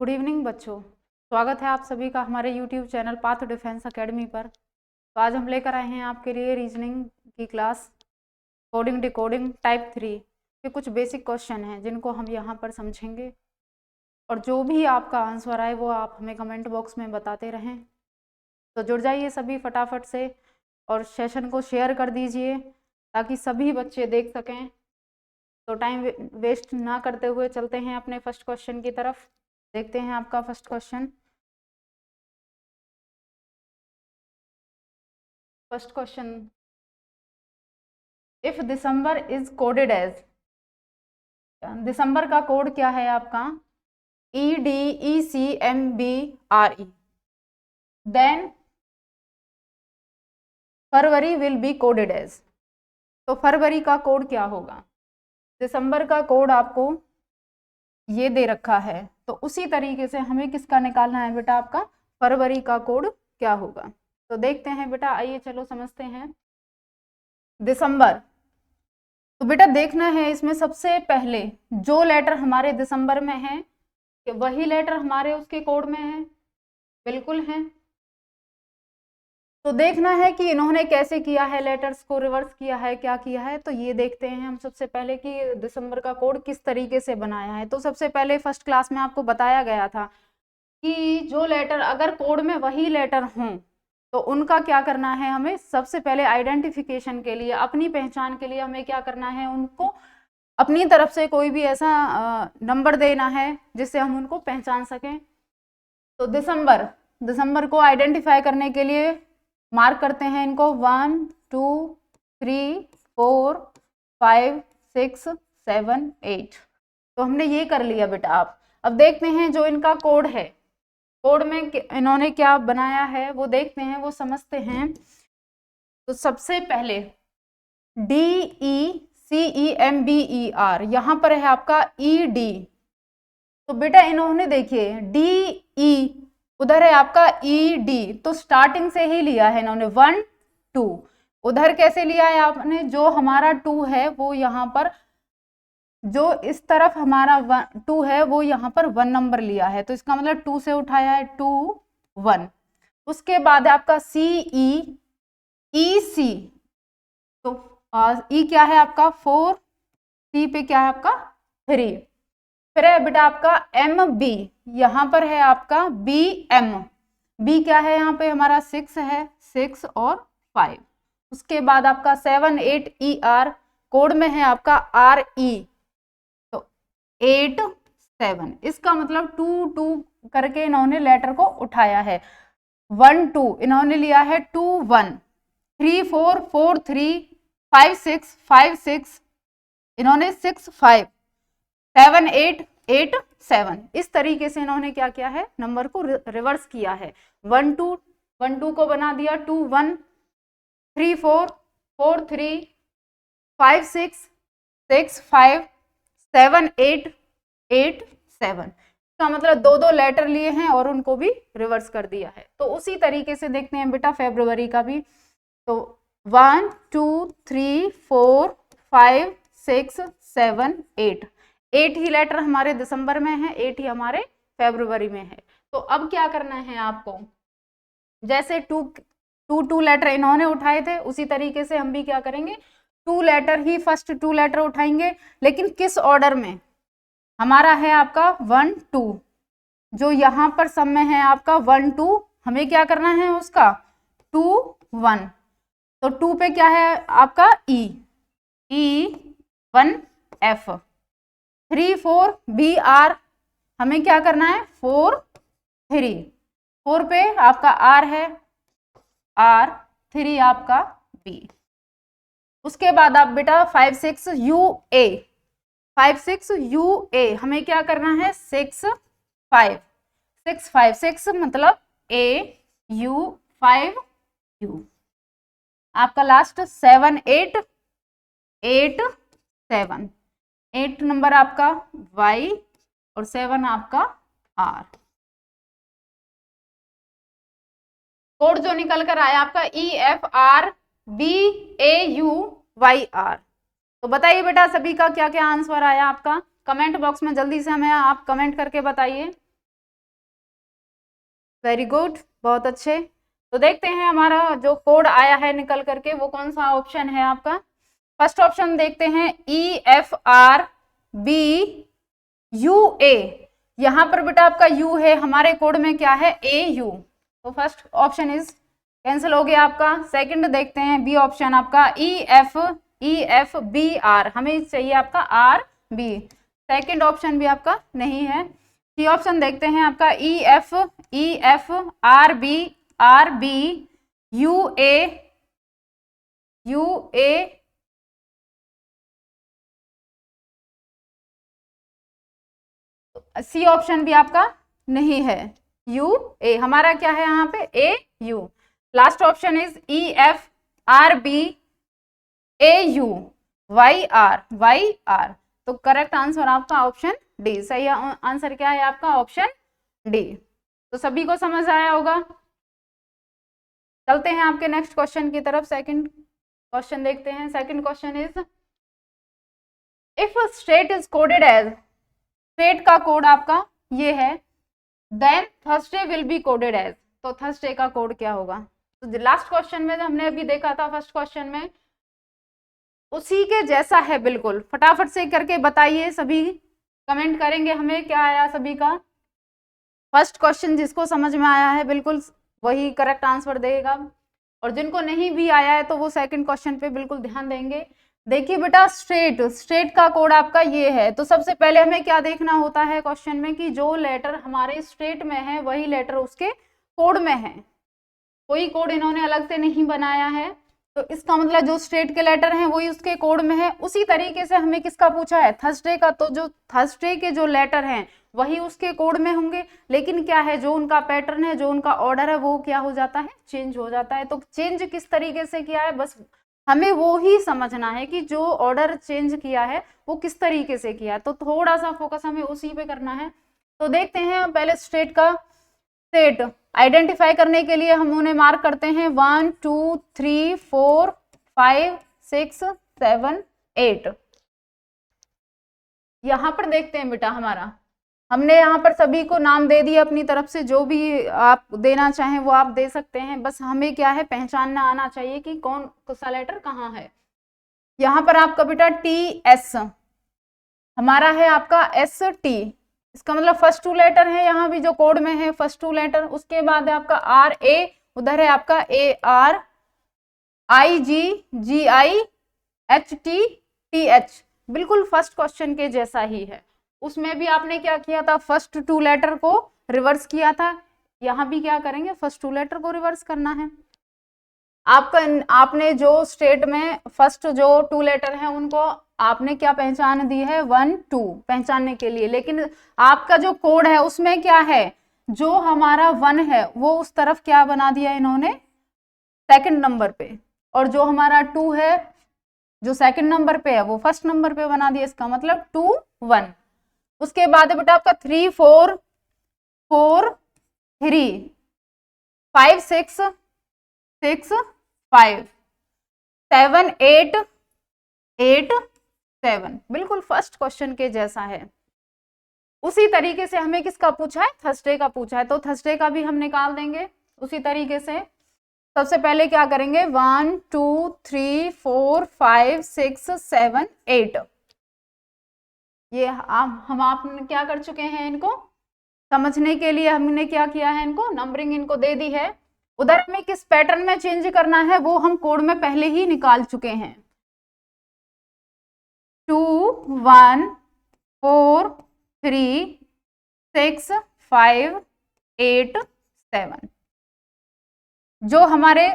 Good evening बच्चों। स्वागत है आप सभी का हमारे YouTube channel path defence academy पर। तो आज हम लेकर आए हैं आपके लिए रीजनिंग की क्लास कोडिंग डिकोडिंग टाइप 3 के कुछ बेसिक क्वेश्चन हैं जिनको हम यहाँ पर समझेंगे, और जो भी आपका आंसर आए वो आप हमें कमेंट बॉक्स में बताते रहें। तो जुड़ जाइए सभी फटाफट से और सेशन को शेयर कर दीजिए ताकि सभी बच्चे देख सकें। तो टाइम वेस्ट ना करते हुए चलते हैं अपने फर्स्ट क्वेश्चन की तरफ। देखते हैं आपका first question. First question, if December is coded as, दिसंबर का कोड क्या है आपका? EDECMBRE, then February will be coded as. तो फरवरी का कोड क्या होगा? दिसंबर का कोड आपको ये दे रखा है, तो उसी तरीके से हमें किसका निकालना है बेटा? आपका फरवरी का कोड क्या होगा? तो देखते हैं बेटा, आइए चलो समझते हैं। दिसंबर, तो बेटा देखना है इसमें सबसे पहले जो लेटर हमारे दिसंबर में है कि वही लेटर हमारे उसके कोड में है, बिल्कुल है। तो देखना है कि इन्होंने कैसे किया है, लेटर्स को रिवर्स किया है, क्या किया है। तो ये देखते हैं हम सबसे पहले कि दिसंबर का कोड किस तरीके से बनाया है। तो सबसे पहले फर्स्ट क्लास में आपको बताया गया था कि जो लेटर अगर कोड में वही लेटर हों तो उनका क्या करना है, हमें सबसे पहले आइडेंटिफिकेशन के लिए, अपनी पहचान के लिए हमें क्या करना है, उनको अपनी तरफ से कोई भी ऐसा नंबर देना है जिससे हम उनको पहचान सकें। तो दिसंबर को आइडेंटिफाई करने के लिए मार्क करते हैं इनको 1 2 3 4 5 6 7 8। तो हमने ये कर लिया बेटा। आप अब देखते हैं जो इनका कोड है, कोड में इन्होंने क्या बनाया है वो देखते हैं, वो समझते हैं। तो सबसे पहले DECEMBER, यहाँ पर है आपका ED। तो बेटा इन्होंने देखिए DE, उधर है आपका ED, तो स्टार्टिंग से ही लिया है इन्होंने 1 2। उधर कैसे लिया है आपने? जो हमारा 2 है वो यहाँ पर, जो इस तरफ हमारा 2 है वो यहाँ पर 1 नंबर लिया है, तो इसका मतलब 2 से उठाया है 2 1। उसके बाद आपका CE EC, तो E क्या है आपका 4, C पे क्या है आपका 3। फिर है बेटा आपका MB, यहाँ पर है आपका BM, B क्या है यहाँ पे हमारा 6 है, 6 और 5। उसके बाद आपका 7 8 ER, कोड में है आपका RE, तो 8 7। इसका मतलब 2 2 करके इन्होंने लेटर को उठाया है। 1 2 इन्होंने लिया है 2 1, 3 4 4 3, 5 6 5 6, इन्होंने 6 5, 7 8 8 7। इस तरीके से इन्होंने क्या किया है, नंबर को रिवर्स किया है। 1 2 को बना दिया 2 1, 3 4 4 3, 5 6 6 5, 7 8 8 7। इसका मतलब दो दो लेटर लिए हैं और उनको भी रिवर्स कर दिया है। तो उसी तरीके से देखते हैं बेटा फरवरी का भी। तो 1 2 3 4 5 6 7 8, 8 ही लेटर हमारे दिसंबर में है, 8 ही हमारे फरवरी में है। तो अब क्या करना है आपको, जैसे 2 लेटर इन्होंने उठाए थे उसी तरीके से हम भी क्या करेंगे, 2 लेटर ही, फर्स्ट 2 लेटर उठाएंगे, लेकिन किस ऑर्डर में? हमारा है आपका 1 2, जो यहाँ पर सब में है आपका 1 2, हमें क्या करना है उसका 2 1। तो 2 पे क्या है आपका E 1 F, 3 4 BR, हमें क्या करना है 4 3, 4 पे आपका R है, R 3 आपका B। उसके बाद आप बेटा 5 6 UA, 5 6 UA, हमें क्या करना है 6 5, 6 5 6 मतलब A U 5 U। आपका लास्ट 7 8 8 7, 8 नंबर आपका Y और 7 आपका R। कोड जो निकल कर आया आपका EFRBAUYR। तो बताइए बेटा सभी का क्या क्या आंसर आया आपका, कमेंट बॉक्स में जल्दी से हमें आप कमेंट करके बताइए। वेरी गुड, बहुत अच्छे। तो देखते हैं हमारा जो कोड आया है निकल करके वो कौन सा ऑप्शन है आपका। फर्स्ट ऑप्शन देखते हैं EFRBUA। यहां पर बेटा आपका U है, हमारे कोड में क्या है AU, तो फर्स्ट ऑप्शन इज कैंसिल हो गया आपका। सेकंड देखते हैं बी ऑप्शन आपका EFBR, हमें चाहिए आपका RB, सेकंड ऑप्शन भी आपका नहीं है। सी ऑप्शन देखते हैं आपका EFRBUA सी ऑप्शन भी आपका नहीं है, UA, हमारा क्या है यहाँ पे AU। Last option is EFRBAUYR। तो करेक्ट आंसर आपका ऑप्शन डी, सही आंसर क्या है आपका ऑप्शन डी। तो सभी को समझ आया होगा। चलते हैं आपके नेक्स्ट क्वेश्चन की तरफ। सेकंड क्वेश्चन देखते हैं। Second question is if state is coded as, state का कोड आपका ये है, then Thursday will be coded as, तो थर्सडे का कोड क्या होगा। तो लास्ट क्वेश्चन में हमने अभी देखा था, फर्स्ट क्वेश्चन में उसी के जैसा है बिल्कुल। फटाफट से करके बताइए, सभी कमेंट करेंगे हमें क्या आया सभी का। फर्स्ट क्वेश्चन जिसको समझ में आया है बिल्कुल वही करेक्ट आंसर देगा, और जिनको नहीं भी आया है तो वो सेकंड क्वेश्चन पे बिल्कुल ध्यान देंगे। देखिए बेटा स्टेट का कोड आपका ये है, तो सबसे पहले हमें क्या देखना होता है क्वेश्चन में कि जो लेटर हमारे स्टेट में है वही लेटर उसके कोड में है, कोई कोड इन्होंने अलग से नहीं बनाया है। तो इसका मतलब जो स्टेट के लेटर हैं वही उसके कोड में है। उसी तरीके से हमें किसका पूछा है, थर्सडे का, तो जो थर्सडे के जो लेटर हैं वही उसके कोड में होंगे, लेकिन क्या है जो उनका पैटर्न है, जो उनका ऑर्डर है वो क्या हो जाता है, चेंज हो जाता है। तो चेंज किस तरीके से किया है, बस हमें वो ही समझना है कि जो ऑर्डर चेंज किया है वो किस तरीके से किया है, तो थोड़ा सा फोकस हमें उसी पे करना है। तो देखते हैं पहले स्टेट का। स्टेट आइडेंटिफाई करने के लिए हम उन्हें मार्क करते हैं 1 2 3 4 5 6 7 8। यहां पर देखते हैं बेटा हमारा, हमने यहाँ पर सभी को नाम दे दिया अपनी तरफ से, जो भी आप देना चाहें वो आप दे सकते हैं, बस हमें क्या है पहचानना आना चाहिए कि कौन सा लेटर कहाँ है। यहाँ पर आपका बेटा TS, हमारा है आपका ST, इसका मतलब फर्स्ट टू लेटर है यहाँ भी जो कोड में है, फर्स्ट टू लेटर। उसके बाद है आपका RA, उधर है आपका AR, IGGIHTTH, बिल्कुल फर्स्ट क्वेश्चन के जैसा ही है। उसमें भी आपने क्या किया था, फर्स्ट टू लेटर को रिवर्स किया था, यहाँ भी क्या करेंगे फर्स्ट टू लेटर को रिवर्स करना है। आपने जो स्टेट में फर्स्ट जो टू लेटर है उनको आपने क्या पहचान दी है, 1 2 पहचानने के लिए, लेकिन आपका जो कोड है उसमें क्या है, जो हमारा 1 है वो उस तरफ क्या बना दिया इन्होंने सेकंड नंबर पे, और जो हमारा 2 है जो सेकंड नंबर पे है वो फर्स्ट नंबर पे बना दिया, इसका मतलब 2 1। उसके बाद है बेटा आपका 3 4 4 3 5 6 6 5 7 8 8 7, बिल्कुल फर्स्ट क्वेश्चन के जैसा है। उसी तरीके से हमें किसका पूछा है, थर्सडे का पूछा है, तो थर्सडे का भी हम निकाल देंगे उसी तरीके से। सबसे पहले क्या करेंगे 1 2 3 4 5 6 7 8, ये हम आपने क्या कर चुके हैं, इनको समझने के लिए हमने क्या किया है, इनको नंबरिंग इनको दे दी है। उधर हमें किस पैटर्न में चेंज करना है वो हम कोड में पहले ही निकाल चुके हैं, 2 1 4 3 6 5 8 7। जो हमारे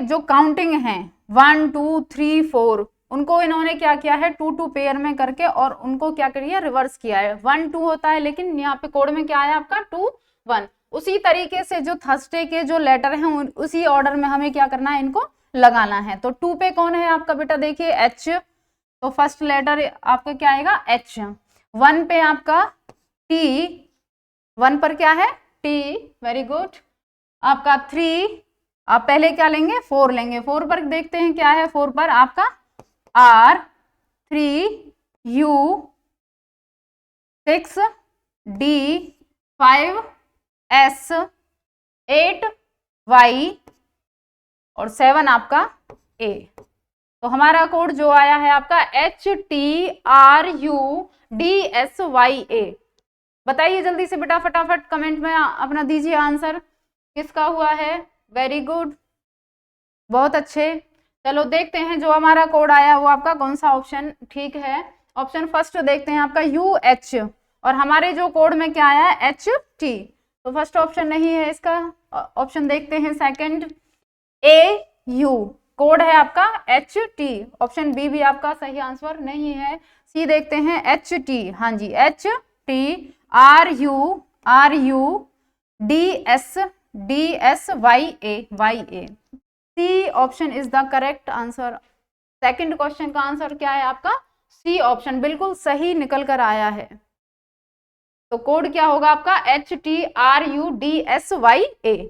जो काउंटिंग है 1 2 3 4, उनको इन्होंने क्या किया है 2 2 पेयर में करके और उनको क्या करिए रिवर्स किया है। 1 2 होता है लेकिन यहाँ पे कोड में क्या आया आपका 2 1। उसी तरीके से जो थर्सडे के जो लेटर हैं उसी ऑर्डर में हमें क्या करना है, इनको लगाना है। तो 2 पे कौन है आपका बेटा, देखिए H, तो फर्स्ट लेटर आपका क्या आएगा H। 1 पे आपका T, 1 पर क्या है T, वेरी गुड। आपका 3, आप पहले क्या लेंगे 4 लेंगे, 4 पर देखते हैं क्या है, 4 पर आपका R, 3 U, 6 D5S8Y और 7 आपका A। तो हमारा कोड जो आया है आपका HTRUDSYA। बताइए जल्दी से बेटा, फटाफट कमेंट में अपना दीजिए आंसर, किसका हुआ है। वेरी गुड, बहुत अच्छे। चलो देखते हैं जो हमारा कोड आया वो आपका कौन सा ऑप्शन ठीक है। ऑप्शन फर्स्ट देखते हैं आपका UH, और हमारे जो कोड में क्या आया है HT, तो फर्स्ट ऑप्शन नहीं है इसका। ऑप्शन देखते हैं सेकंड, AU, कोड है आपका HT। ऑप्शन बी भी आपका सही आंसर नहीं है। सी देखते हैं HT, हाँ जी HTRUDSYA। C option is the correct answer. Second question का आंसर क्या है आपका, सी ऑप्शन बिल्कुल सही निकल कर आया है। तो कोड क्या होगा आपका HTRUDSYA।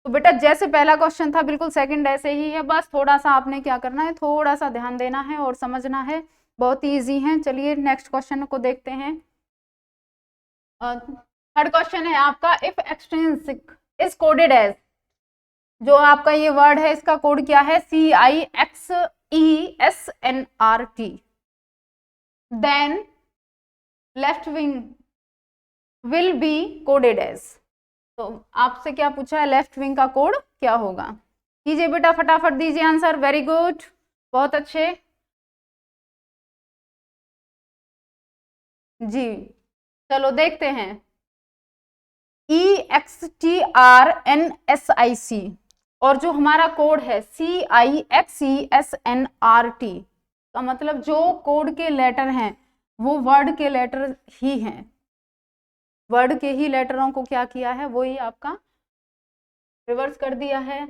तो बेटा जैसे पहला क्वेश्चन था बिल्कुल सेकंड ऐसे ही है, बस थोड़ा सा आपने क्या करना है, थोड़ा सा ध्यान देना है और समझना है, बहुत ही इजी है। चलिए नेक्स्ट क्वेश्चन को देखते हैं। थर्ड क्वेश्चन है आपका, if extrinsic is coded as, जो आपका ये वर्ड है इसका कोड क्या है CIXESNRT, then left wing will be coded as. तो आपसे क्या पूछा है, लेफ्ट विंग का कोड क्या होगा। कीजिए बेटा फटाफट दीजिए आंसर। वेरी गुड, बहुत अच्छे जी। चलो देखते हैं, EXTRNSIC और जो हमारा कोड है CIXESNRT का मतलब जो कोड के लेटर हैं वो वर्ड के लेटर ही हैं, वर्ड के ही लेटरों को क्या किया है, वही आपका रिवर्स कर दिया है।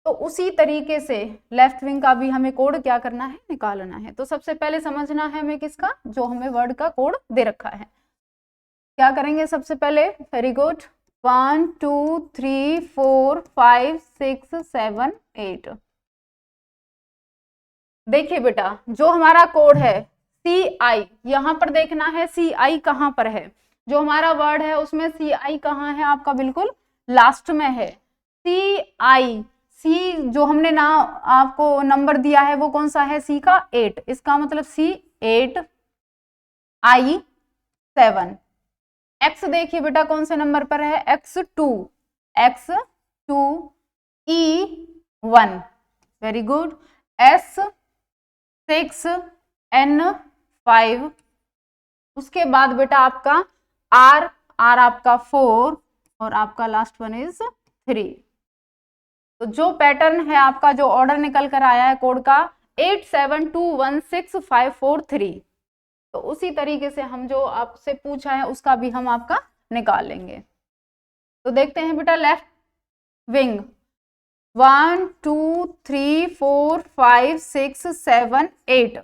तो उसी तरीके से लेफ्ट विंग का भी हमें कोड क्या करना है, निकालना है। तो सबसे पहले समझना है हमें किसका, जो हमें वर्ड का कोड दे रखा है। क्या करेंगे सबसे पहले, वेरी गुड, 1 2 3 4 5 6 7 8। देखिए बेटा जो हमारा कोड है CI, यहां पर देखना है CI कहां पर है। जो हमारा वर्ड है उसमें CI कहां है आपका, बिल्कुल लास्ट में है। CI, सी जो हमने ना आपको नंबर दिया है वो कौन सा है, सी का 8, इसका मतलब C8 I7। एक्स देखिए बेटा कौन से नंबर पर है, X2 E1, very good, S6 N5। उसके बाद बेटा आपका R आपका 4 और आपका लास्ट वन इज 3। तो जो पैटर्न है आपका, जो ऑर्डर निकल कर आया है कोड का 87216543, तो उसी तरीके से हम जो आपसे पूछा है उसका भी हम आपका निकाल लेंगे। तो देखते हैं बेटा, लेफ्ट विंग 1 2 3 4 5 6 7 8,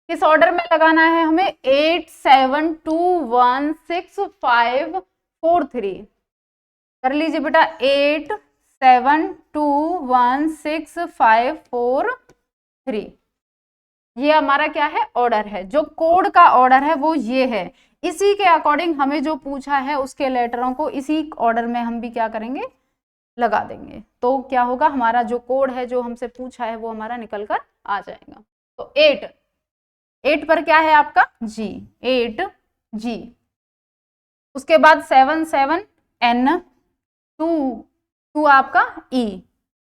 किस ऑर्डर में लगाना है हमें, 87216543। कर लीजिए बेटा, 87216543, ये हमारा क्या है, ऑर्डर है। जो कोड का ऑर्डर है वो ये है, इसी के अकॉर्डिंग हमें जो पूछा है उसके लेटरों को इसी ऑर्डर में हम भी क्या करेंगे, लगा देंगे। तो क्या होगा, हमारा जो कोड है जो हमसे पूछा है वो हमारा निकल कर आ जाएगा। तो 8 पर क्या है आपका G, 8G। उसके बाद 7 7 N, 2 आपका E,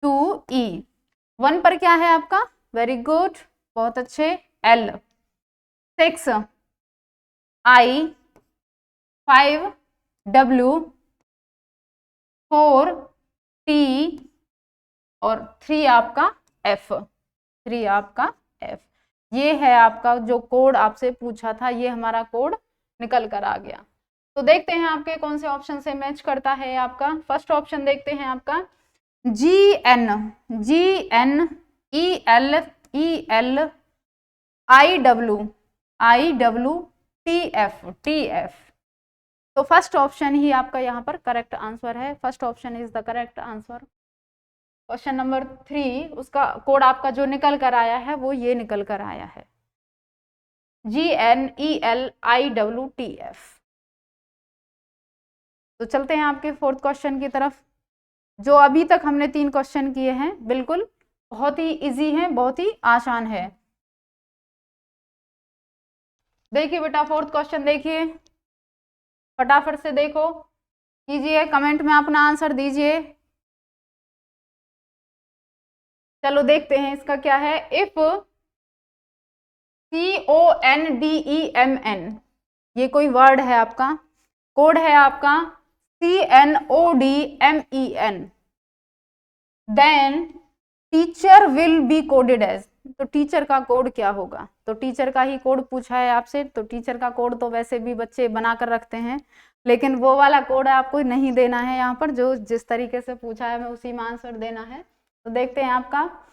2E। 1 पर क्या है आपका, वेरी गुड, बहुत अच्छे, L, 6 I, 5 W, 4 T और 3 आपका F, 3 आपका F। ये है आपका जो कोड आपसे पूछा था, ये हमारा कोड निकल कर आ गया। तो देखते हैं आपके कौन से ऑप्शन से मैच करता है आपका। फर्स्ट ऑप्शन देखते हैं आपका GN EL IW TF। तो फर्स्ट ऑप्शन ही आपका यहाँ पर करेक्ट आंसर है, first option is the correct answer. Question number 3, उसका कोड आपका जो निकल कर आया है वो ये निकल कर आया है। GNELIWTF। तो चलते हैं आपके फोर्थ क्वेश्चन की तरफ। जो अभी तक हमने 3 क्वेश्चन किए हैं बिल्कुल बहुत ही इजी हैं, बहुत ही आसान है। देखिए बेटा फोर्थ क्वेश्चन देखिए, फटाफट से देखो, कीजिए, कमेंट में अपना आंसर दीजिए। चलो देखते हैं इसका क्या है। इफ CONDEMN, ये कोई वर्ड है आपका, कोड है आपका CNODMEN, then teacher will be coded as. तो टीचर का कोड क्या होगा? तो टीचर का ही कोड पूछा है आपसे, तो टीचर का कोड तो वैसे भी बच्चे बनाकर रखते हैं, लेकिन वो वाला कोड आपको नहीं देना है यहाँ पर, जो जिस तरीके से पूछा है हमें उसी में आंसर देना है। तो देखते हैं आपका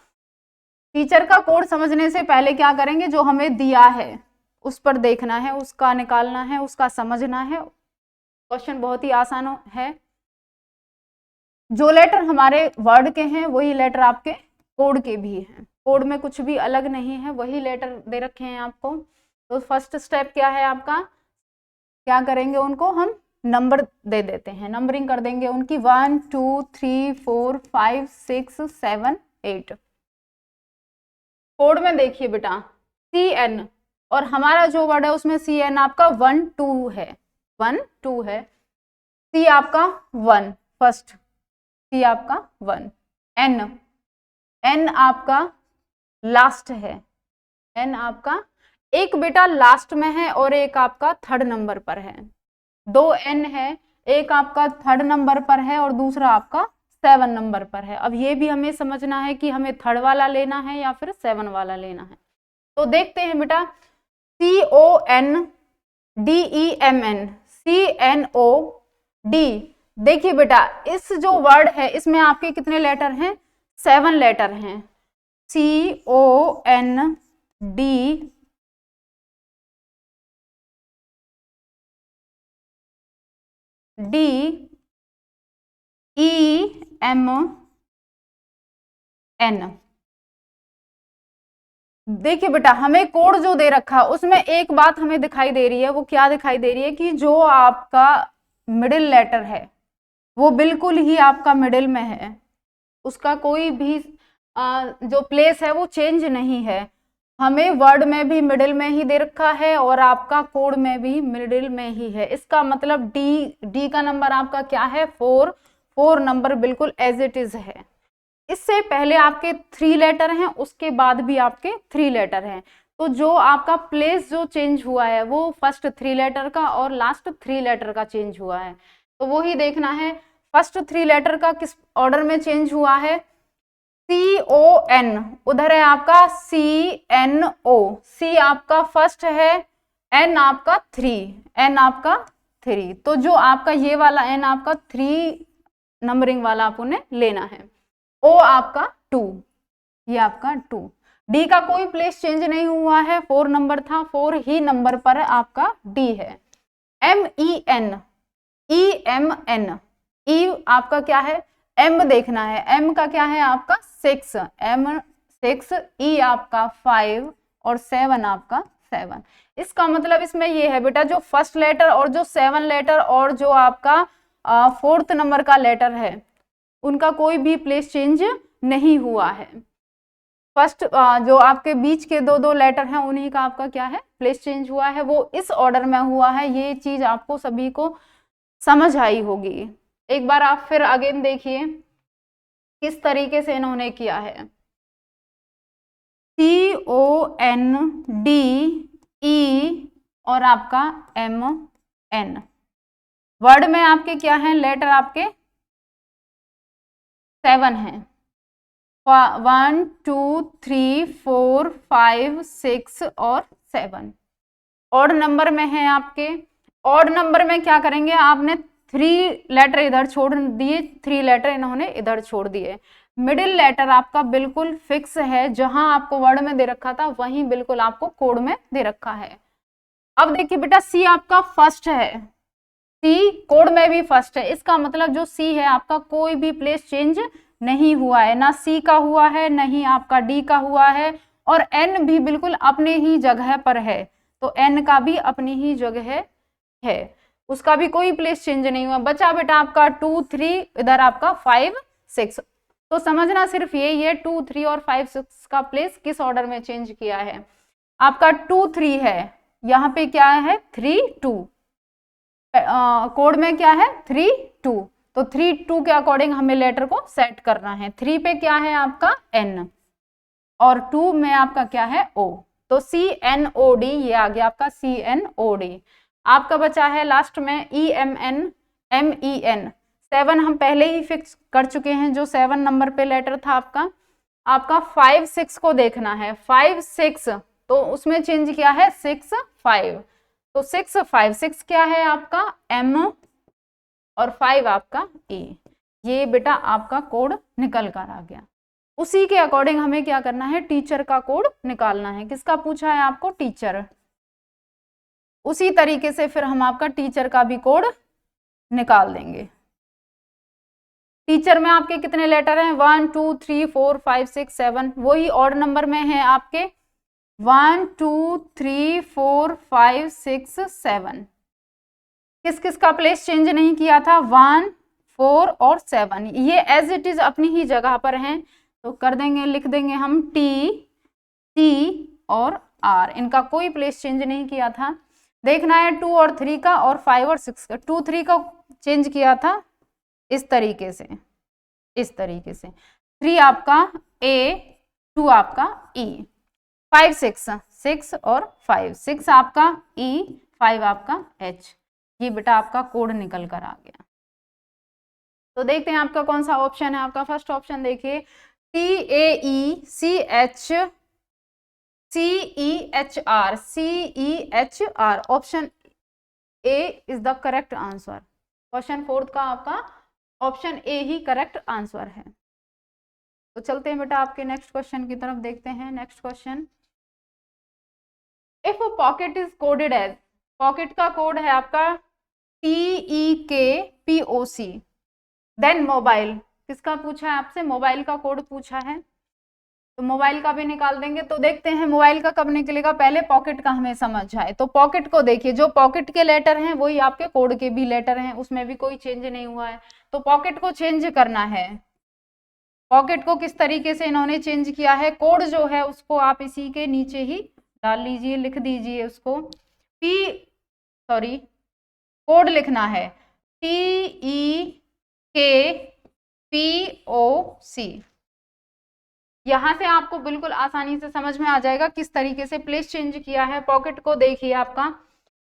टीचर का कोड समझने से पहले क्या करेंगे, जो हमें दिया है उस पर देखना है, उसका निकालना है, उसका समझना है। क्वेश्चन बहुत ही आसान है। जो लेटर हमारे वर्ड के हैं वही लेटर आपके कोड के भी हैं, कोड में कुछ भी अलग नहीं है, वही लेटर दे रखे हैं आपको। तो फर्स्ट स्टेप क्या है आपका, क्या करेंगे, उनको हम नंबर दे देते हैं, नंबरिंग कर देंगे उनकी 1 2 3 4 5 6 7 8। कोड में देखिए बेटा CN, और हमारा जो वर्ड है उसमें CN आपका 1 2 है, 1 2 है, C आपका 1 फर्स्ट, C आपका 1, N आपका लास्ट है, N आपका एक बेटा लास्ट में है और एक आपका थर्ड नंबर पर है। 2 N है, एक आपका थर्ड नंबर पर है और दूसरा आपका 7 नंबर पर है। अब ये भी हमें समझना है कि हमें थर्ड वाला लेना है या फिर 7 वाला लेना है। तो देखते हैं बेटा CONDEMN, CNOD। देखिए बेटा इस जो वर्ड है इसमें आपके कितने लेटर हैं, 7 लेटर हैं। CONDEMN। देखिए बेटा हमें कोड जो दे रखा उसमें एक बात हमें दिखाई दे रही है, वो क्या दिखाई दे रही है कि जो आपका मिडिल लेटर है वो बिल्कुल ही आपका मिडिल में है, उसका कोई भी जो प्लेस है वो चेंज नहीं है। हमें वर्ड में भी मिडिल में ही दे रखा है और आपका कोड में भी मिडिल में ही है। इसका मतलब डी का नंबर आपका क्या है, 4 नंबर बिल्कुल एज इट इज है। इससे पहले आपके 3 लेटर हैं, उसके बाद भी आपके 3 लेटर हैं। तो जो आपका प्लेस जो चेंज हुआ है वो फर्स्ट 3 लेटर का और लास्ट 3 लेटर का चेंज हुआ है। तो वो ही देखना है फर्स्ट 3 लेटर का किस ऑर्डर में चेंज हुआ है। CON उधर है आपका CNO, C आपका फर्स्ट है, N आपका 3, तो जो आपका ये वाला N आपका 3 नंबरिंग वाला आप उन्हें लेना है। O आपका 2, ये आपका 2। D का कोई प्लेस चेंज नहीं हुआ है, 4 नंबर था, 4 ही नंबर पर आपका D है। MEN, EMN, E आपका क्या है, M देखना है, M का क्या है आपका 6, M6, E आपका 5 और 7 आपका 7। इसका मतलब इसमें ये है बेटा जो फर्स्ट लेटर और जो 7 लेटर और जो आपका 4th नंबर का लेटर है उनका कोई भी प्लेस चेंज नहीं हुआ है। फर्स्ट जो आपके बीच के 2 लेटर हैं उन्हीं का आपका क्या है, प्लेस चेंज हुआ है, वो इस ऑर्डर में हुआ है। ये चीज आपको सभी को समझ आई होगी। एक बार आप फिर अगेन देखिए किस तरीके से इन्होंने किया है। CONDE और आपका MN, वर्ड में आपके क्या है, लेटर आपके 7 हैं, 1 2 3 4 5 6 और 7। ऑड नंबर में है आपके, ऑड नंबर में क्या करेंगे, आपने 3 लेटर इधर छोड़ दिए, 3 लेटर इन्होंने इधर छोड़ दिए। मिडिल लेटर आपका बिल्कुल फिक्स है, जहां आपको वर्ड में दे रखा था वहीं बिल्कुल आपको कोड में दे रखा है। अब देखिए बेटा C आपका फर्स्ट है, C कोड में भी फर्स्ट है, इसका मतलब जो C है आपका कोई भी प्लेस चेंज नहीं हुआ है, ना C का हुआ है, नहीं आपका D का हुआ है, और N भी बिल्कुल अपने ही जगह पर है। तो n का भी अपनी ही जगह है, उसका भी कोई प्लेस चेंज नहीं हुआ। बचा बेटा आपका 2 3, इधर आपका 5 6। तो समझना सिर्फ यही है 2 3 और 5 6 का प्लेस किस ऑर्डर में चेंज किया है। आपका 2 3 है, यहाँ पे क्या है 3 2, कोड में क्या है 3 2, तो 3 2 के अकॉर्डिंग हमें लेटर को सेट करना है। 3 पे क्या है आपका n और 2 में आपका क्या है o, तो CNOD ये आ गया आपका CNOD। आपका बचा है लास्ट में EMN MEN। 7 हम पहले ही फिक्स कर चुके हैं, जो 7 नंबर पे लेटर था आपका 5 6 को देखना है। 5 6 तो उसमें चेंज किया है 6 5, तो 6 5 6 क्या है आपका M और 5 आपका E। ये बेटा आपका कोड निकल कर आ गया। उसी के अकॉर्डिंग हमें क्या करना है, टीचर का कोड निकालना है। किसका पूछा है आपको, टीचर। उसी तरीके से फिर हम आपका टीचर का भी कोड निकाल देंगे। टीचर में आपके कितने लेटर हैं 1 2 3 4 5 6 7, वही ऑड नंबर में है आपके 1 2 3 4 5 6 7। किस किस का प्लेस चेंज नहीं किया था 1 4 और 7, ये एज इट इज अपनी ही जगह पर हैं, तो कर देंगे, लिख देंगे हम T C और R, इनका कोई प्लेस चेंज नहीं किया था। देखना है 2 और 3 का और 5 और 6 का। 2 3 का चेंज किया था इस तरीके से, इस तरीके से 3 आपका A 2 आपका E, 5 6 6 और 5 6 आपका E 5 आपका H। ये बेटा आपका कोड निकल कर आ गया। तो देखते हैं आपका कौन सा ऑप्शन है। आपका फर्स्ट ऑप्शन देखिए CAECHCEHR, option A is the correct answer. Question 4 का आपका option A he correct answer है। तो चलते हैं बेटा आपके नेक्स्ट क्वेश्चन की तरफ, देखते हैं next question. If pocket is coded as, pocket का कोड है आपका TEKPOC, देन मोबाइल, किसका पूछा है आपसे, मोबाइल का कोड पूछा है, तो मोबाइल का भी निकाल देंगे। तो देखते हैं मोबाइल का कब निकलेगा, पहले पॉकेट का हमें समझ आए। तो पॉकेट को देखिए, जो पॉकेट के लेटर हैं वही आपके कोड के भी लेटर हैं, उसमें भी कोई चेंज नहीं हुआ है। तो पॉकेट को चेंज करना है। पॉकेट को किस तरीके से इन्होंने चेंज किया है, कोड जो है उसको आप इसी के नीचे ही डाल लीजिए, लिख दीजिए उसको कोड लिखना है TEKPOC। यहां से आपको बिल्कुल आसानी से समझ में आ जाएगा किस तरीके से प्लेस चेंज किया है। पॉकेट को देखिए आपका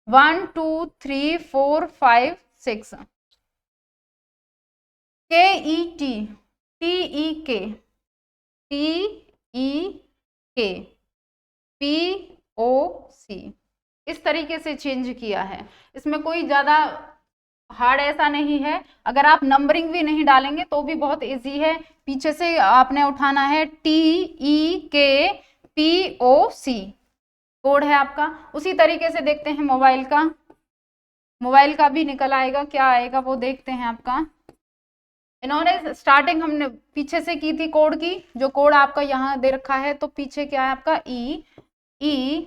1 2 3 4 5 6, KET TEK POC, इस तरीके से चेंज किया है। इसमें कोई ज्यादा हार्ड ऐसा नहीं है। अगर आप नंबरिंग भी नहीं डालेंगे तो भी बहुत इजी है, पीछे से आपने उठाना है TEKPOC कोड है आपका। उसी तरीके से देखते हैं मोबाइल का, मोबाइल का भी निकल आएगा, क्या आएगा वो देखते हैं आपका। इन्होंने स्टार्टिंग हमने पीछे से की थी कोड की, जो कोड आपका यहाँ दे रखा है, तो पीछे क्या है आपका E,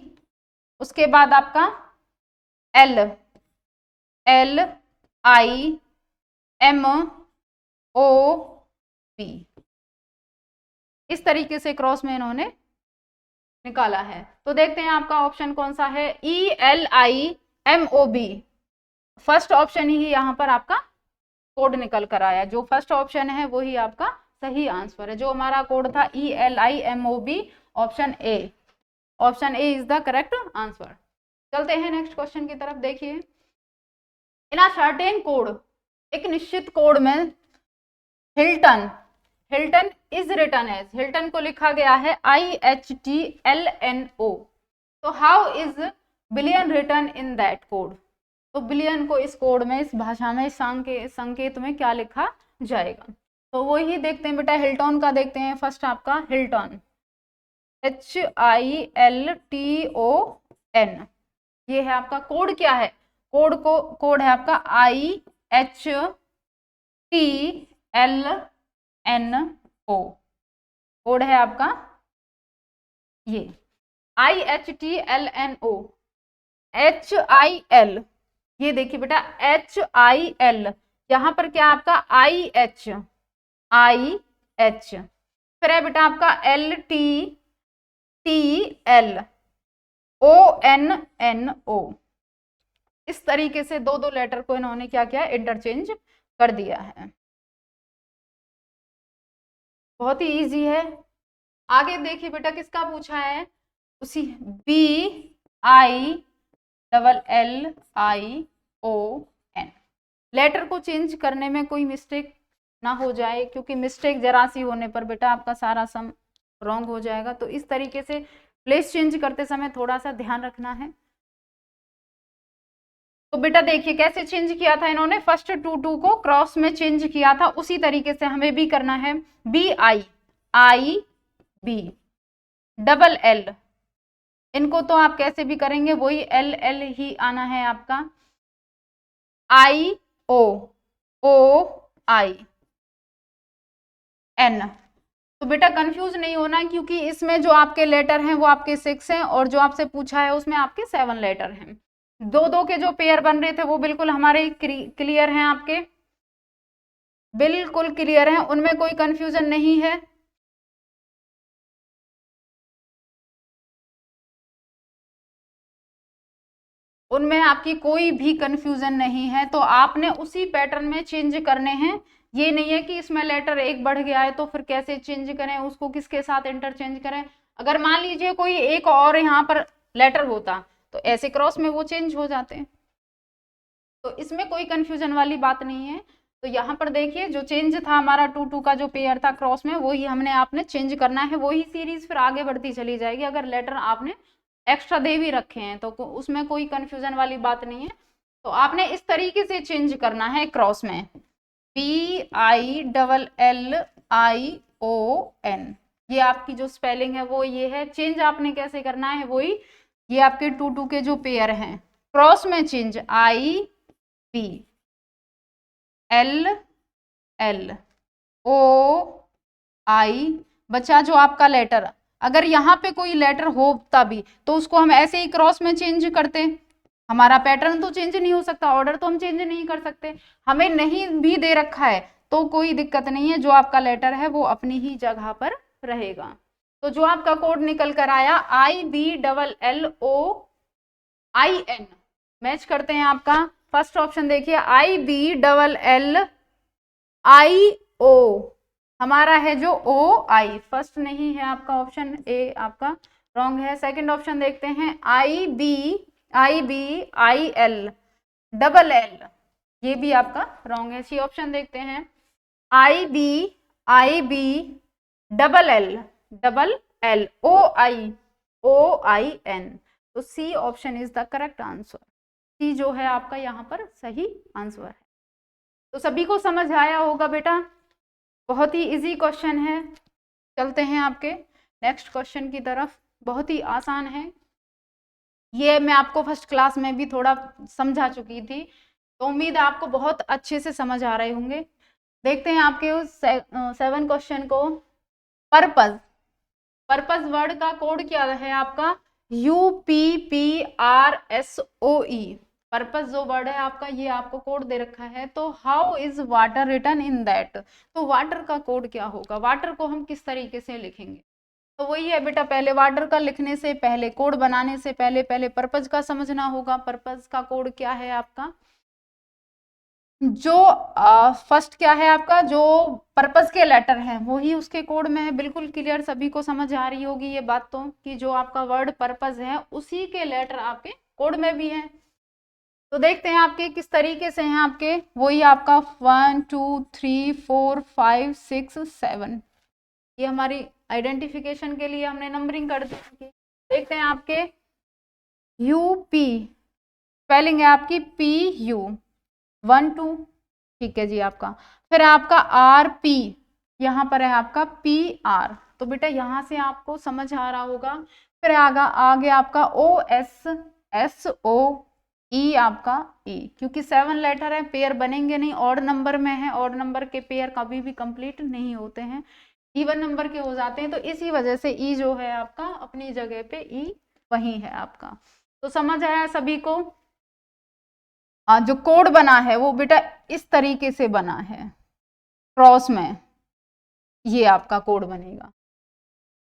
उसके बाद आपका L I M O P, इस तरीके से क्रॉस में इन्होंने निकाला है। तो देखते हैं आपका ऑप्शन कौन सा है, ELIMOB, फर्स्ट ऑप्शन ही यहाँ पर आपका कोड निकल कर आया। जो फर्स्ट ऑप्शन है वही आपका सही आंसर है। जो हमारा कोड था ELIMOB, option A, option A is the correct answer. चलते हैं नेक्स्ट क्वेश्चन की तरफ। देखिए इन अ सर्टेन कोड, एक निश्चित कोड में Hilton is written as, Hilton को लिखा गया है IHTLNO, तो how is billion written in that code, तो बिलियन को इस कोड में, इस भाषा में, संकेत में क्या लिखा जाएगा। तो वो ही देखते हैं बेटा, हिल्टन का देखते हैं। फर्स्ट आपका हिल्टन HILTON, ये है आपका कोड। क्या है कोड है आपका IHTLNO, कोड है आपका ये IHTLNO। HIL, ये देखिए बेटा HIL, यहां पर क्या आपका IH, फिर है बेटा आपका LTTL, ONNO। इस तरीके से दो दो लेटर को इन्होंने क्या किया, इंटरचेंज कर दिया है। बहुत ही इजी है। आगे देखिए बेटा किसका पूछा है, उसी BILLION। लेटर को चेंज करने में कोई मिस्टेक ना हो जाए, क्योंकि मिस्टेक जरा सी होने पर बेटा आपका सारा सम रॉन्ग हो जाएगा। तो इस तरीके से प्लेस चेंज करते समय थोड़ा सा ध्यान रखना है। तो बेटा देखिए कैसे चेंज किया था इन्होंने, फर्स्ट 2 को क्रॉस में चेंज किया था, उसी तरीके से हमें भी करना है। BI डबल L, इनको तो आप कैसे भी करेंगे वही LL ही आना है आपका। IOOIN, तो बेटा कंफ्यूज नहीं होना, क्योंकि इसमें जो आपके लेटर हैं वो आपके 6 हैं, और जो आपसे पूछा है उसमें आपके 7 लेटर हैं। दो दो के जो पेयर बन रहे थे वो बिल्कुल हमारे क्लियर हैं, आपके बिल्कुल क्लियर हैं, उनमें कोई कंफ्यूजन नहीं है। उनमें आपकी कोई भी कंफ्यूजन नहीं है, तो आपने उसी पैटर्न में चेंज करने हैं। ये नहीं है कि इसमें लेटर एक बढ़ गया है तो फिर कैसे चेंज करें, उसको किसके साथ इंटरचेंज करें। अगर मान लीजिए कोई एक और यहाँ पर लेटर होता तो ऐसे क्रॉस में वो चेंज हो जाते हैं, तो इसमें कोई कंफ्यूजन वाली बात नहीं है। तो यहाँ पर देखिए जो चेंज था हमारा 2 का जो पेयर था क्रॉस में, वही हमने आपने चेंज करना है, वही सीरीज फिर आगे बढ़ती चली जाएगी। अगर लेटर आपने एक्स्ट्रा दे भी रखे हैं तो उसमें कोई कंफ्यूजन वाली बात नहीं है। तो आपने इस तरीके से चेंज करना है क्रॉस में, BILLION, ये आपकी जो स्पेलिंग है वो ये है। चेंज आपने कैसे करना है, वही ये आपके 2 के जो पेयर हैं क्रॉस में चेंज, IBLLOI, बचा जो आपका लेटर। अगर यहाँ पे कोई लेटर होता भी तो उसको हम ऐसे ही क्रॉस में चेंज करते, हमारा पैटर्न तो चेंज नहीं हो सकता, ऑर्डर तो हम चेंज नहीं कर सकते। हमें नहीं भी दे रखा है तो कोई दिक्कत नहीं है, जो आपका लेटर है वो अपनी ही जगह पर रहेगा। तो जो आपका कोड निकल कर आया IBLLOIN, मैच करते हैं आपका फर्स्ट ऑप्शन। देखिए IBLLIO, हमारा है जो OI, फर्स्ट नहीं है आपका, ऑप्शन ए आपका रॉन्ग है। सेकंड ऑप्शन देखते हैं IBILLL, ये भी आपका रॉन्ग है। सी ऑप्शन देखते हैं IBIBLLOIN, तो C option is the correct answer. C जो है आपका यहाँ पर सही आंसर है। तो सभी को समझ आया होगा बेटा, बहुत ही इजी क्वेश्चन है। चलते हैं आपके नेक्स्ट क्वेश्चन की तरफ, बहुत ही आसान है। ये मैं आपको फर्स्ट क्लास में भी थोड़ा समझा चुकी थी, तो उम्मीद है आपको बहुत अच्छे से समझ आ रहे होंगे। देखते हैं आपके उस 7 क्वेश्चन को। पर्पस वर्ड का कोड क्या है आपका, UPPRSOE। पर्पस जो वर्ड है आपका, ये आपको कोड दे रखा है। तो how is water written in that, तो वाटर का कोड क्या होगा, वाटर को हम किस तरीके से लिखेंगे। तो वही है बेटा, पहले वाटर का लिखने से पहले, कोड बनाने से पहले पर्पस का समझना होगा। पर्पस का कोड क्या है आपका, जो फर्स्ट क्या है आपका, जो पर्पस के लेटर हैं वही उसके कोड में है। बिल्कुल क्लियर, सभी को समझ आ रही होगी ये बात तो, कि जो आपका वर्ड पर्पस है उसी के लेटर आपके कोड में भी है। तो देखते हैं आपके किस तरीके से हैं आपके, वही आपका 1 2 3 4 5 6 7, ये हमारी आइडेंटिफिकेशन के लिए हमने नंबरिंग कर दी। देखते हैं आपके UP, स्पेलिंग है आपकी PU 1 2, ठीक है जी आपका। फिर आपका RP, यहाँ पर है आपका PR, तो बेटा यहाँ से आपको समझ आ रहा होगा। फिर आगे आपका OSSOE आपका E, क्योंकि 7 लेटर है, पेयर बनेंगे नहीं, ऑड नंबर में है, ऑड नंबर के पेयर कभी भी कंप्लीट नहीं होते हैं, इवन नंबर के हो जाते हैं। तो इसी वजह से E जो है आपका अपनी जगह पे E वही है आपका। तो समझ आया सभी को? जो कोड बना है वो बेटा इस तरीके से बना है, क्रॉस में ये आपका कोड बनेगा।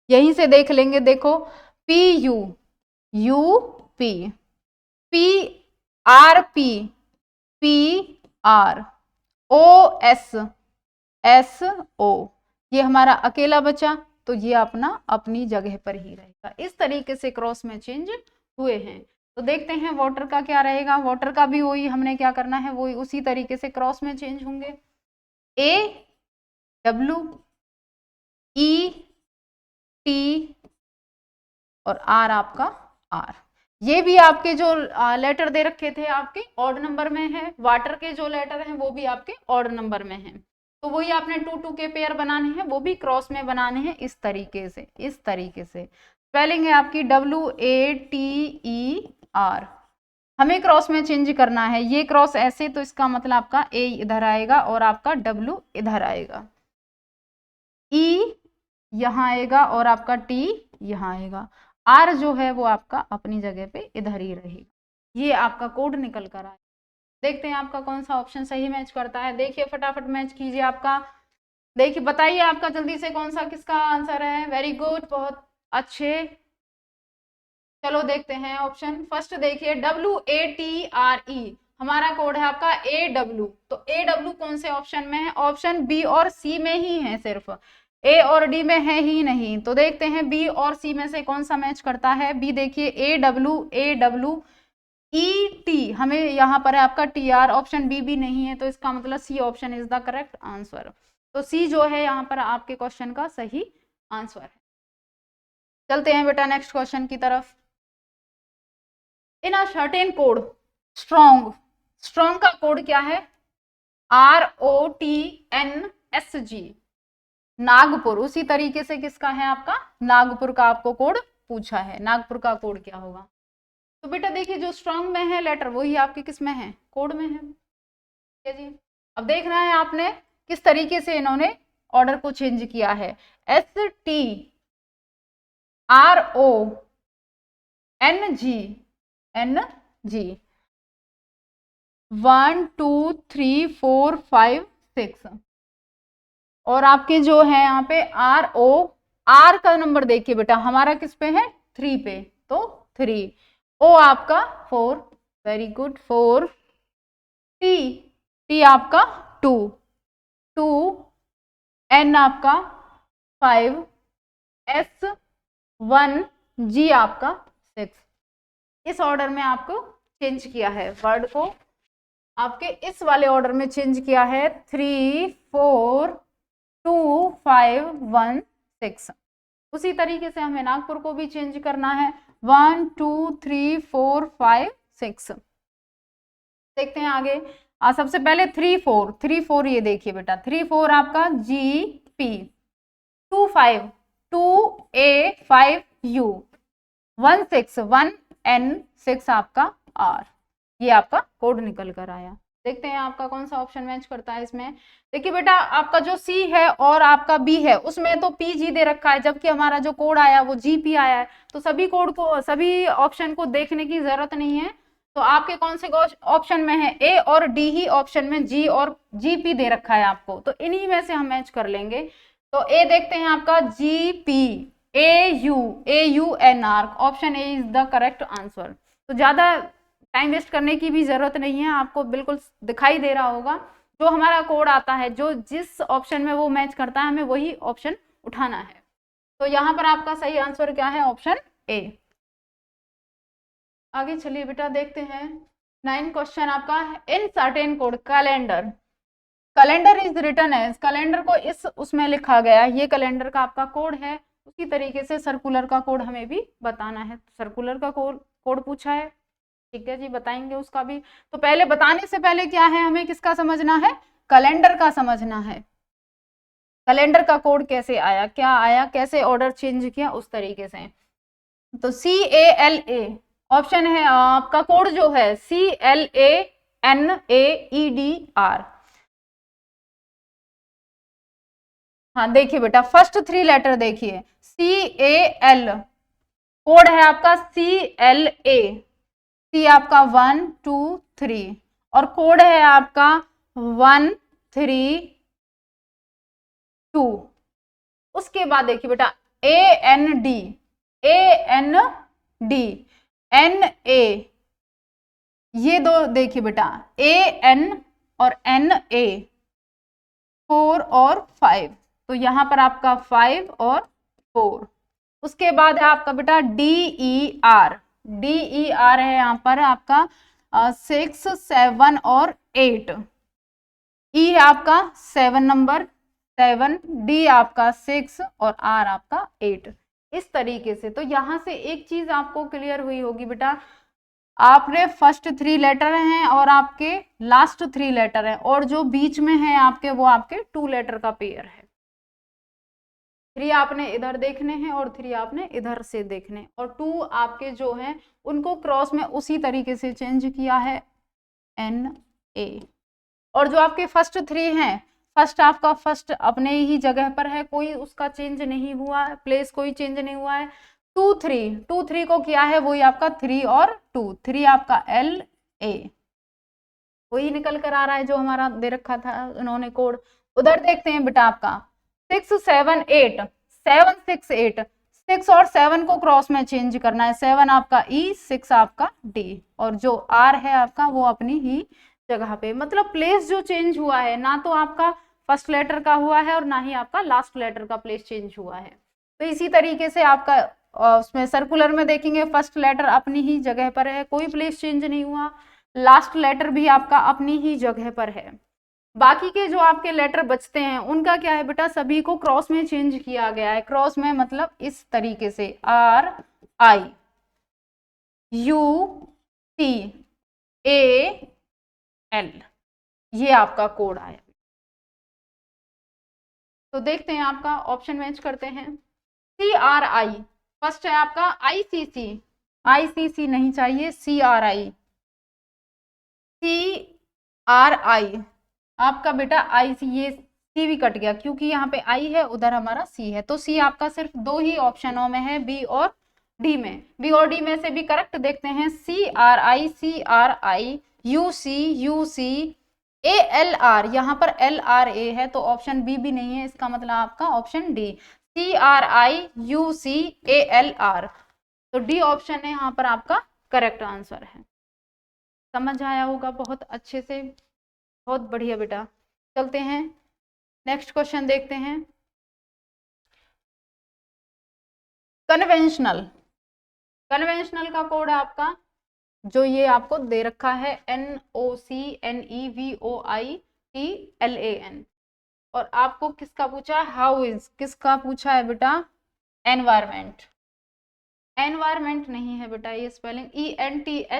यहीं से देख लेंगे, देखो P U, U P, P R P, P R, O S, S O, ये हमारा अकेला बचा, तो ये अपना अपनी जगह पर ही रहेगा। इस तरीके से क्रॉस में चेंज हुए हैं। तो देखते हैं वाटर का क्या रहेगा। वाटर का भी वही हमने क्या करना है, वही उसी तरीके से क्रॉस में चेंज होंगे। ए डब्ल्यू ई टी और आर आपका आर। ये भी आपके जो लेटर दे रखे थे आपके ऑड नंबर में है, वाटर के जो लेटर हैं वो भी आपके ऑड नंबर में हैं। तो वही आपने 2-2 के पेयर बनाने हैं, वो भी क्रॉस में बनाने हैं इस तरीके से, इस तरीके से। स्पेलिंग है आपकी WATER। हमें क्रॉस में चेंज करना है, ये क्रॉस ऐसे, तो इसका मतलब आपका ए इधर आएगा और आपका W इधर आएगा, ई यहाँ आएगा और आपका टी यहाँ आएगा, आर जो है वो आपका अपनी जगह पे इधर ही रहेगा। ये आपका कोड निकल कर आए। देखते हैं आपका कौन सा ऑप्शन सही मैच करता है। देखिए फटाफट मैच कीजिए आपका, देखिए बताइए आपका जल्दी से कौन सा किसका आंसर है। वेरी गुड, बहुत अच्छे। चलो देखते हैं ऑप्शन फर्स्ट, देखिए WATRE हमारा कोड है आपका AW। तो AW कौन से ऑप्शन में है? ऑप्शन बी और सी में ही है, सिर्फ ए और डी में है ही नहीं। तो देखते हैं बी और सी में से कौन सा मैच करता है। बी देखिए AW ET, हमें यहाँ पर है आपका TR, ऑप्शन बी भी नहीं है, तो इसका मतलब C option is the correct answer. तो सी जो है यहाँ पर आपके क्वेश्चन का सही आंसर है। चलते हैं बेटा नेक्स्ट क्वेश्चन की तरफ। In a certain code, strong, strong का कोड क्या है? ROTNSG, नागपुर। उसी तरीके से किसका है आपका? नागपुर का आपको कोड पूछा है। नागपुर का कोड क्या होगा? तो बेटा देखिए जो स्ट्रॉन्ग में है लेटर वही आपके किस में है? कोड में है। ठीक है जी। अब देखना है आपने किस तरीके से इन्होंने ऑर्डर को चेंज किया है। STRONG 1 2 3 4 5 6 और आपके जो है यहाँ पे ROR का नंबर देखिए बेटा हमारा किस पे है? 3 पे, तो 3, O आपका 4, वेरी गुड 4, T आपका 2, N आपका 5, S 1, G आपका 6। इस ऑर्डर में आपको चेंज किया है, वर्ड को आपके इस वाले ऑर्डर में चेंज किया है। 3 4 2 5 1 6। उसी तरीके से हमें नागपुर को भी चेंज करना है। 1 2 3 4 5 6। देखते हैं आगे। सबसे पहले 3 4 ये देखिए बेटा 3 4 आपका GP, 2 5 2A 5U, 1 6 1N 6 आपका R। ये आपका कोड निकल कर आया। देखते हैं आपका कौन सा ऑप्शन मैच करता है इसमें। देखिए बेटा आपका जो C है और आपका B है उसमें तो PG दे रखा है, जबकि हमारा जो कोड आया वो GP आया है। तो सभी कोड को, सभी ऑप्शन को देखने की जरूरत नहीं है। तो आपके कौन से ऑप्शन में है? A और D ही ऑप्शन में G और GP दे रखा है आपको, तो इन्हीं में से हम मैच कर लेंगे। तो A देखते हैं आपका GP AUNR, option A is the correct answer. तो ज्यादा टाइम वेस्ट करने की भी जरूरत नहीं है, आपको बिल्कुल दिखाई दे रहा होगा जो हमारा कोड आता है, जो जिस ऑप्शन में वो मैच करता है हमें वही ऑप्शन उठाना है। तो यहाँ पर आपका सही आंसर क्या है? Option A. आगे चलिए बेटा देखते हैं 9 क्वेश्चन आपका। In certain code calendar, calendar is written as, calendar को इस उसमें लिखा गया, ये कैलेंडर का आपका कोड है। उसी तरीके से सर्कुलर का कोड हमें भी बताना है। सर्कुलर का कोड पूछा है, ठीक है जी, बताएंगे उसका भी। तो पहले बताने से पहले क्या है, हमें किसका समझना है? कैलेंडर का समझना है। कैलेंडर का कोड कैसे आया, क्या आया, कैसे ऑर्डर चेंज किया, उस तरीके से। तो CALA ऑप्शन है आपका, कोड जो है CLANAEDR। हाँ देखिए बेटा फर्स्ट 3 लेटर देखिए, CAL, कोड है आपका CLA, C आपका 1 2 3 और कोड है आपका 1 3 2। उसके बाद देखिए बेटा AND NA, ये दो देखिए बेटा AN और NA 4 और 5, तो यहां पर आपका 5 और 4। उसके बाद है आपका बेटा DER है यहाँ पर आपका 6 7 और 8। E है आपका 7 नंबर 7, D आपका 6 और R आपका 8। इस तरीके से तो यहां से एक चीज आपको क्लियर हुई होगी बेटा, आपने फर्स्ट 3 लेटर हैं और आपके लास्ट 3 लेटर हैं और जो बीच में है आपके वो आपके 2 लेटर का पेयर है। 3 आपने इधर देखने हैं और 3 आपने इधर से देखने, और 2 आपके जो हैं उनको क्रॉस में उसी तरीके से चेंज किया है NA। और जो आपके फर्स्ट 3 हैं, फर्स्ट आपका फर्स्ट अपने ही जगह पर है, कोई उसका चेंज नहीं हुआ है, प्लेस कोई चेंज नहीं हुआ है। 2 3 को किया है वही आपका 3 और 2, 3 आपका LA वही निकल कर आ रहा है जो हमारा दे रखा था उन्होंने कोड। उधर देखते हैं बेटा आपका 6 7 8 7 6 8, 6 और 7 को क्रॉस में चेंज करना है, 7 आपका E 6 आपका D और जो R है आपका वो अपनी ही जगह पे, मतलब प्लेस जो चेंज हुआ है ना तो आपका फर्स्ट लेटर का हुआ है और ना ही आपका लास्ट लेटर का प्लेस चेंज हुआ है। तो इसी तरीके से आपका उसमें सर्कुलर में देखेंगे फर्स्ट लेटर अपनी ही जगह पर है, कोई प्लेस चेंज नहीं हुआ, लास्ट लेटर भी आपका अपनी ही जगह पर है। बाकी के जो आपके लेटर बचते हैं उनका क्या है बेटा, सभी को क्रॉस में चेंज किया गया है। क्रॉस में मतलब इस तरीके से RI UCAL, ये आपका कोड आया। तो देखते हैं आपका ऑप्शन मैच करते हैं। CRI फर्स्ट है आपका ICC नहीं चाहिए, CRI आपका बेटा IC, ये C भी कट गया क्योंकि यहाँ पे I है उधर हमारा C है, तो C आपका सिर्फ 2 ही ऑप्शनों में है, B और D में। B और D में से भी करेक्ट देखते हैं, CRI UCALR, यहाँ पर LRA है तो ऑप्शन B भी नहीं है, इसका मतलब आपका ऑप्शन D CRI UCALR, तो D ऑप्शन है यहाँ पर आपका करेक्ट आंसर है। समझ आया होगा बहुत अच्छे से, बहुत बढ़िया बेटा। चलते हैं नेक्स्ट क्वेश्चन देखते हैं। कन्वेंशनल का कोड आपका जो ये आपको दे रखा है NOCNEVOITLAN, और आपको किसका पूछा है, हाउ इज, किसका पूछा है बेटा, एनवायरमेंट नहीं है बेटा, ये स्पेलिंग ENTHRONEMENT,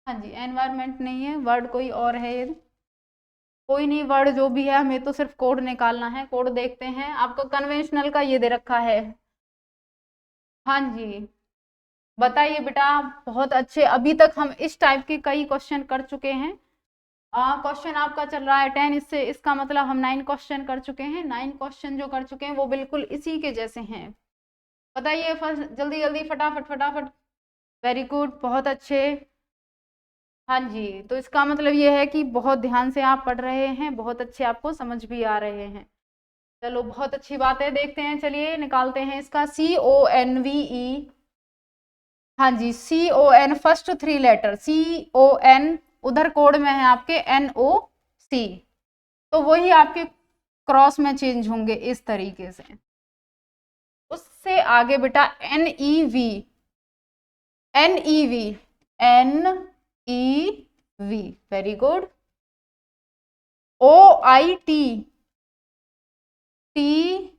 हाँ जी एनवायरमेंट नहीं है, वर्ड कोई और है ये, कोई नहीं, वर्ड जो भी है हमें तो सिर्फ कोड निकालना है। कोड देखते हैं, आपको कन्वेंशनल का ये दे रखा है, हाँ जी बताइए बेटा। बहुत अच्छे, अभी तक हम इस टाइप के कई क्वेश्चन कर चुके हैं। क्वेश्चन आपका चल रहा है 10, इससे इसका मतलब हम 9 क्वेश्चन कर चुके हैं। 9 क्वेश्चन जो कर चुके हैं वो बिल्कुल इसी के जैसे हैं। बताइए जल्दी जल्दी फटाफट। वेरी गुड, बहुत अच्छे, हाँ जी। तो इसका मतलब ये है कि बहुत ध्यान से आप पढ़ रहे हैं, बहुत अच्छे आपको समझ भी आ रहे हैं। चलो बहुत अच्छी बात है, देखते हैं, चलिए निकालते हैं इसका CONVE, हाँ जी CON फर्स्ट 3 लेटर CON, उधर कोड में है आपके NOC, तो वही आपके क्रॉस में चेंज होंगे इस तरीके से। उससे आगे बेटा NEV very good. OIT TOI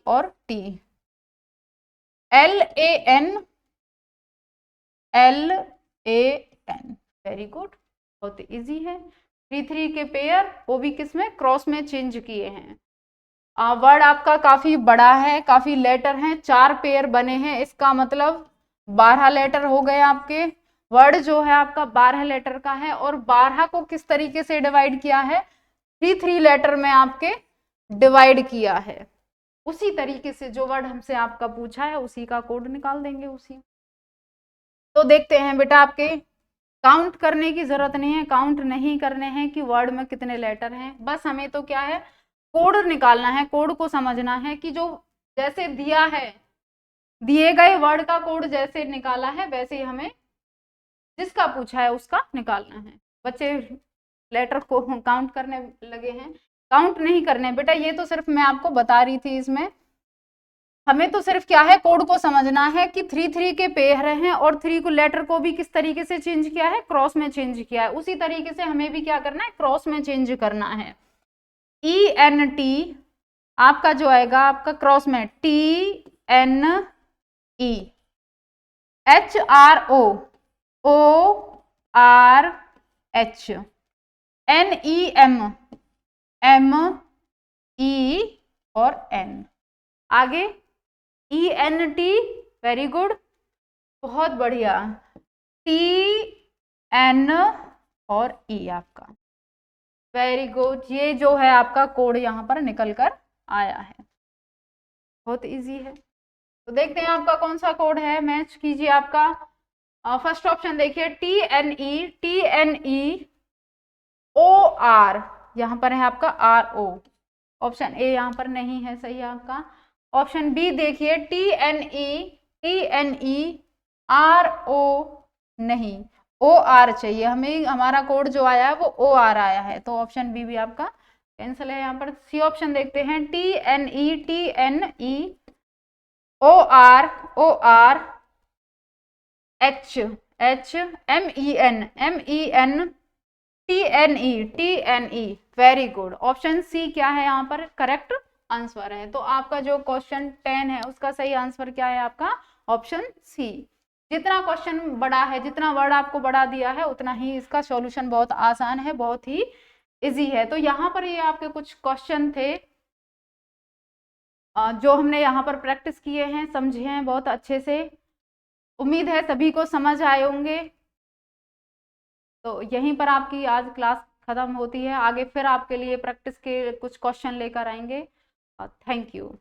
और T, LAN वेरी गुड, बहुत इजी है। 3 के पेयर वो भी किसमें, क्रॉस में चेंज किए हैं। वर्ड आपका काफी बड़ा है, काफी लेटर हैं, 4 पेयर बने हैं, इसका मतलब 12 लेटर हो गए आपके। वर्ड जो है आपका 12 लेटर का है, और 12 को किस तरीके से डिवाइड किया है, 3 लेटर में आपके डिवाइड किया है। उसी तरीके से जो वर्ड हमसे आपका पूछा है उसी का कोड निकाल देंगे उसी। तो देखते हैं बेटा, आपके काउंट करने की जरूरत नहीं है, काउंट नहीं करने हैं कि वर्ड में कितने लेटर हैं, बस हमें तो क्या है कोड निकालना है, कोड को समझना है कि जो जैसे दिया है दिए गए वर्ड का कोड जैसे निकाला है वैसे ही हमें जिसका पूछा है उसका निकालना है। बच्चे लेटर को काउंट करने लगे हैं, काउंट नहीं करने बेटा, ये तो सिर्फ मैं आपको बता रही थी, इसमें हमें तो सिर्फ क्या है कोड को समझना है कि 3 के पेयर हैं और 3 को लेटर को भी किस तरीके से चेंज किया है, क्रॉस में चेंज किया है, उसी तरीके से हमें भी क्या करना है क्रॉस में चेंज करना है। ENT आपका जो आएगा आपका क्रॉस में TNE, HRO ORH, NEM ME और N, आगे ENT, वेरी गुड, बहुत बढ़िया, TN और E आपका, वेरी गुड। ये जो है आपका कोड यहाँ पर निकल कर आया है, बहुत इजी है। तो देखते हैं आपका कौन सा कोड है, मैच कीजिए आपका। फर्स्ट ऑप्शन देखिए TNE OR, यहाँ पर है आपका RO, ऑप्शन ए यहाँ पर नहीं है सही आपका। ऑप्शन बी देखिए TNE RO नहीं, OR चाहिए हमें, हमारा कोड जो आया है वो OR आया है, तो ऑप्शन बी भी आपका कैंसिल है। यहाँ पर सी ऑप्शन देखते हैं TNE OR H MEN TNE, very good, option C क्या है यहाँ पर करेक्ट आंसर है। तो आपका जो क्वेश्चन 10 है उसका सही आंसर क्या है आपका ऑप्शन सी। जितना क्वेश्चन बड़ा है, जितना वर्ड आपको बड़ा दिया है उतना ही इसका सॉल्यूशन बहुत आसान है, बहुत ही इजी है। तो यहाँ पर ये आपके कुछ क्वेश्चन थे जो हमने यहाँ पर प्रैक्टिस किए हैं, समझे हैं बहुत अच्छे से, उम्मीद है सभी को समझ आए होंगे। तो यहीं पर आपकी आज क्लास खत्म होती है, आगे फिर आपके लिए प्रैक्टिस के कुछ क्वेश्चन लेकर आएंगे। Thank you.